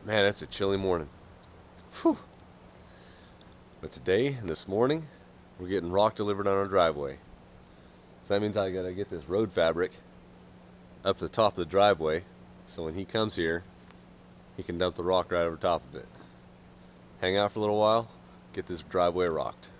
Man, it's a chilly morning. Whew. But today and this morning, we're getting rock delivered on our driveway. So that means I gotta get this road fabric up to the top of the driveway, so when he comes here, he can dump the rock right over top of it. Hang out for a little while, get this driveway rocked.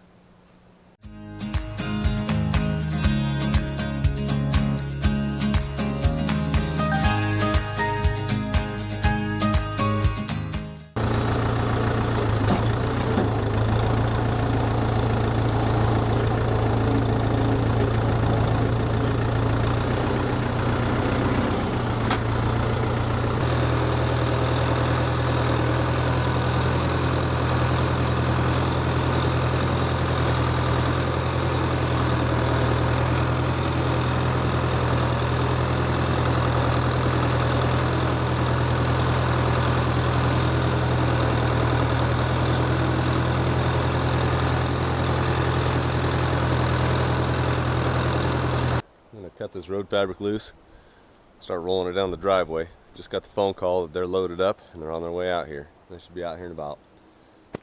Cut this road fabric loose, start rolling it down the driveway. Just got the phone call that they're loaded up and they're on their way out here. They should be out here in about,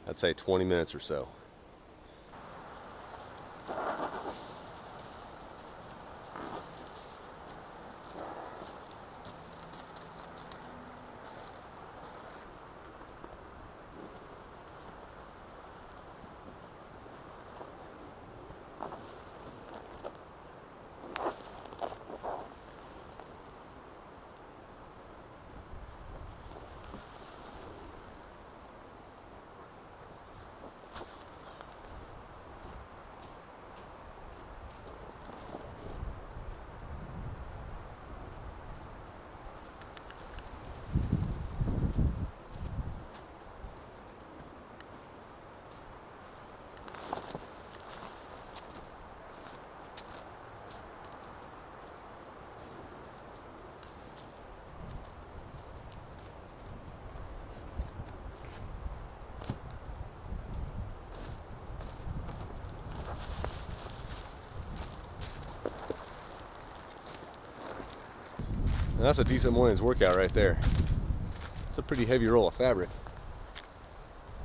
I'd say, 20 minutes or so. And that's a decent morning's workout right there. It's a pretty heavy roll of fabric.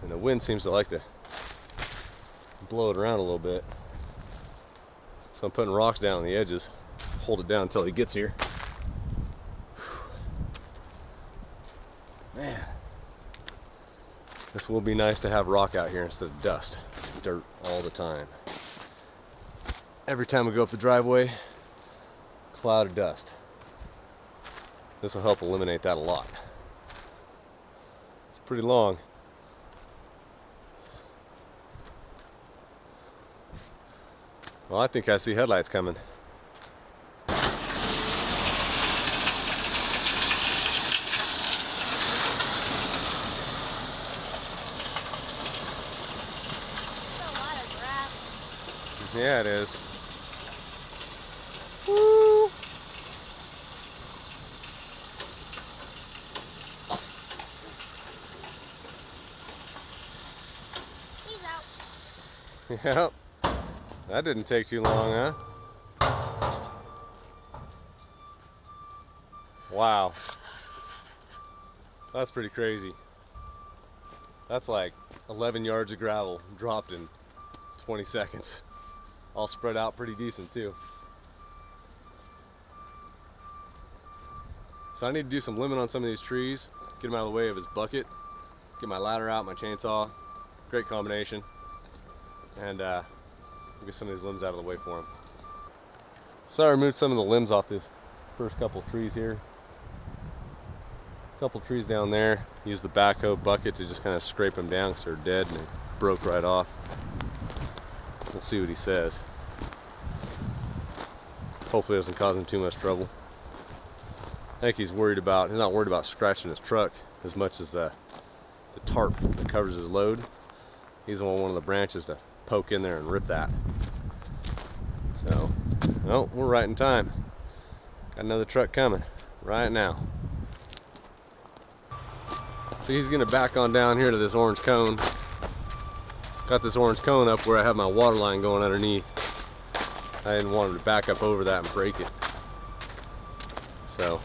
And the wind seems to like to blow it around a little bit. So I'm putting rocks down on the edges, hold it down until he gets here. Man, this will be nice to have rock out here instead of dust, dirt all the time. Every time we go up the driveway, cloud of dust. This will help eliminate that a lot. It's pretty long. Well, I think I see headlights coming. Yeah, it is. Woo! He's out. Yep. That didn't take too long, huh? Wow. That's pretty crazy. That's like 11 yards of gravel dropped in 20 seconds. All spread out pretty decent too. So I need to do some limbing on some of these trees, get them out of the way of his bucket, get my ladder out, my chainsaw. Great combination. And get some of these limbs out of the way for him. So I removed some of the limbs off the first couple trees here. A couple trees down there. Used the backhoe bucket to just kind of scrape them down because they're dead and they broke right off. We'll see what he says. Hopefully it doesn't cause him too much trouble. I think he's not worried about scratching his truck as much as the tarp that covers his load. He's on one of the branches to poke in there and rip that. So, well, we're right in time. Got another truck coming right now. So he's gonna back on down here to this orange cone. Got this orange cone up where I have my water line going underneath. I didn't want him to back up over that and break it. So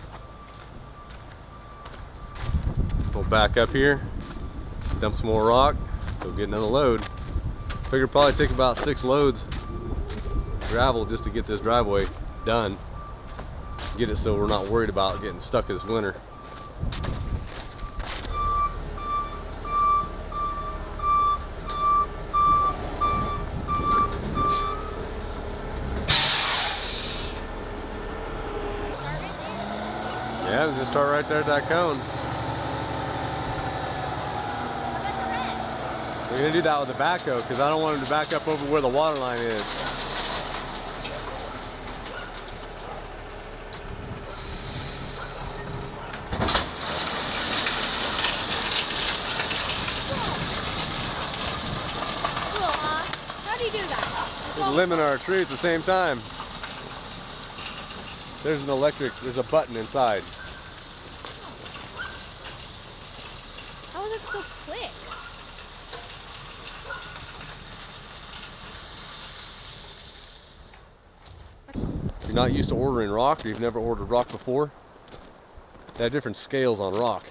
back up here, dump some more rock, go get another load. Figure probably take about 6 loads of gravel just to get this driveway done. Get it so we're not worried about getting stuck this winter. Yeah, we're gonna start right there at that cone. We're gonna do that with the backhoe because I don't want him to back up over where the water line is. How do you do that? We're limbing our tree at the same time. There's a button inside. How is it so quick? If you're not used to ordering rock, or you've never ordered rock before, they have different scales on rock.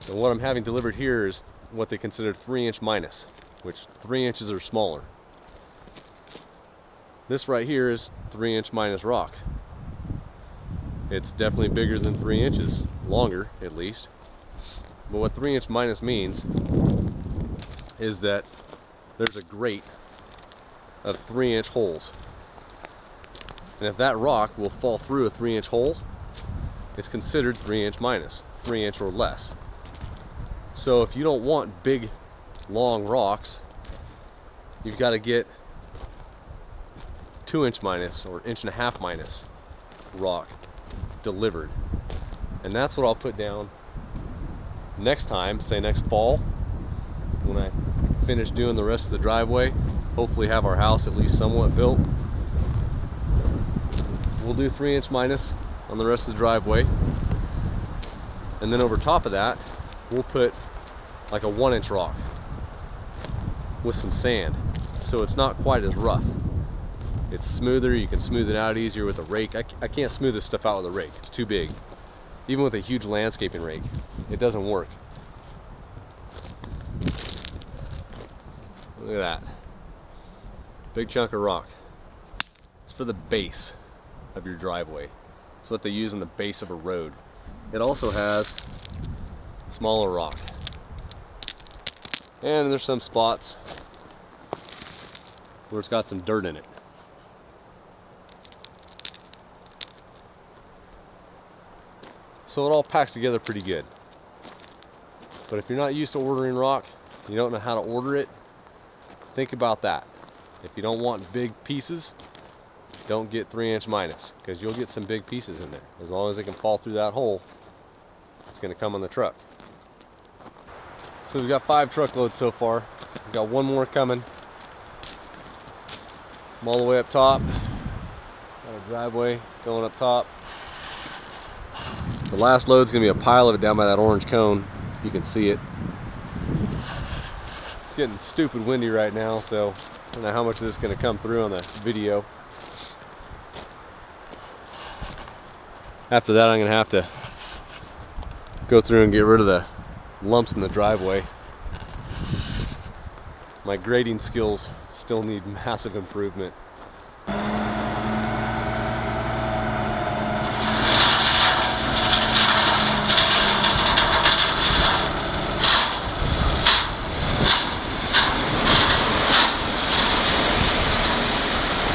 And what I'm having delivered here is what they consider 3" minus, which 3 inches or smaller. This right here is 3" minus rock. It's definitely bigger than 3 inches, longer at least. But what 3" minus means is that there's a grate of 3" holes. And if that rock will fall through a 3" hole, it's considered 3" minus, 3" or less. So if you don't want big, long rocks, you've got to get 2" minus or 1.5" minus rock delivered. And that's what I'll put down next time, say next fall, when I finish doing the rest of the driveway, hopefully have our house at least somewhat built. We'll do 3" minus on the rest of the driveway, and then over top of that we'll put like a 1" rock with some sand, so it's not quite as rough. It's smoother, you can smooth it out easier with a rake. I can't smooth this stuff out with a rake, it's too big. Even with a huge landscaping rake, it doesn't work. Look at that. Big chunk of rock. It's for the base of your driveway. It's what they use on the base of a road. It also has smaller rock. And there's some spots where it's got some dirt in it. So it all packs together pretty good. But if you're not used to ordering rock, you don't know how to order it, think about that. If you don't want big pieces, don't get 3" minus, because you'll get some big pieces in there. As long as it can fall through that hole, it's going to come on the truck. So we've got 5 truckloads so far. We've got 1 more coming. I'm all the way up top. Got a driveway going up top. The last load's going to be a pile of it down by that orange cone, if you can see it. It's getting stupid windy right now, so I don't know how much of this is going to come through on the video. After that, I'm going to have to go through and get rid of the lumps in the driveway. My grading skills still need massive improvement.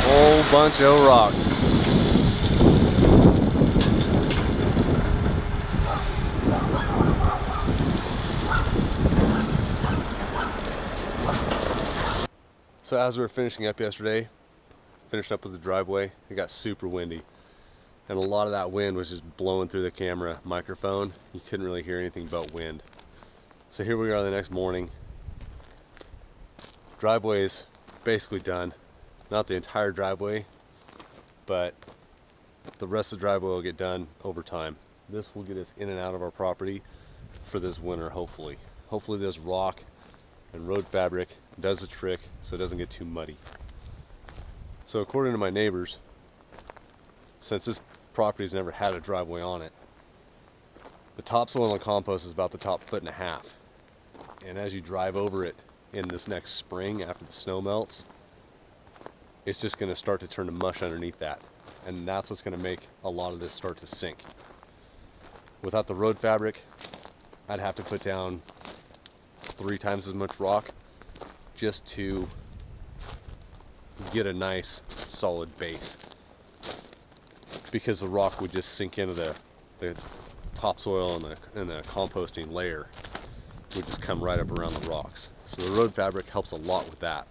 Whole bunch of rock. So as we were finishing up yesterday, finished up with the driveway, it got super windy. And a lot of that wind was just blowing through the camera microphone. You couldn't really hear anything but wind. So here we are the next morning. Driveway is basically done. Not the entire driveway, but the rest of the driveway will get done over time. This will get us in and out of our property for this winter, hopefully. Hopefully this rock and road fabric does the trick so it doesn't get too muddy. So according to my neighbors, since this property's never had a driveway on it, The topsoil on the compost is about the top 1.5 feet. And as you drive over it in this next spring after the snow melts, it's just going to start to turn to mush underneath that. And that's what's going to make a lot of this start to sink. Without the road fabric, I'd have to put down 3 times as much rock just to get a nice solid base, because the rock would just sink into the topsoil and the composting layer would just come right up around the rocks. So the road fabric helps a lot with that.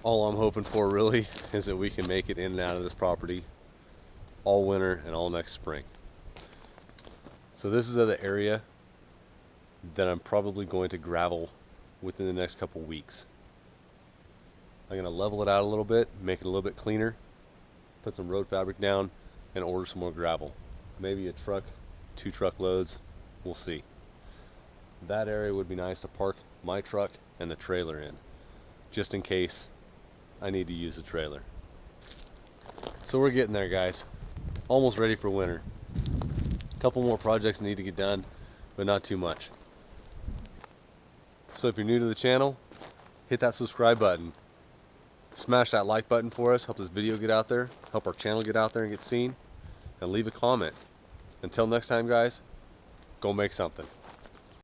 All I'm hoping for really is that we can make it in and out of this property all winter and all next spring. So this is the area that I'm probably going to gravel within the next couple weeks. I'm going to level it out a little bit, make it a little bit cleaner, put some road fabric down, and order some more gravel. Maybe a truck, 2 truckloads, we'll see. That area would be nice to park my truck and the trailer in, just in case I need to use the trailer. So we're getting there, guys. Almost ready for winter. A couple more projects need to get done, but not too much. So if you're new to the channel, hit that subscribe button. Smash that like button for us, help this video get out there, help our channel get out there and get seen, and leave a comment. Until next time, guys, go make something.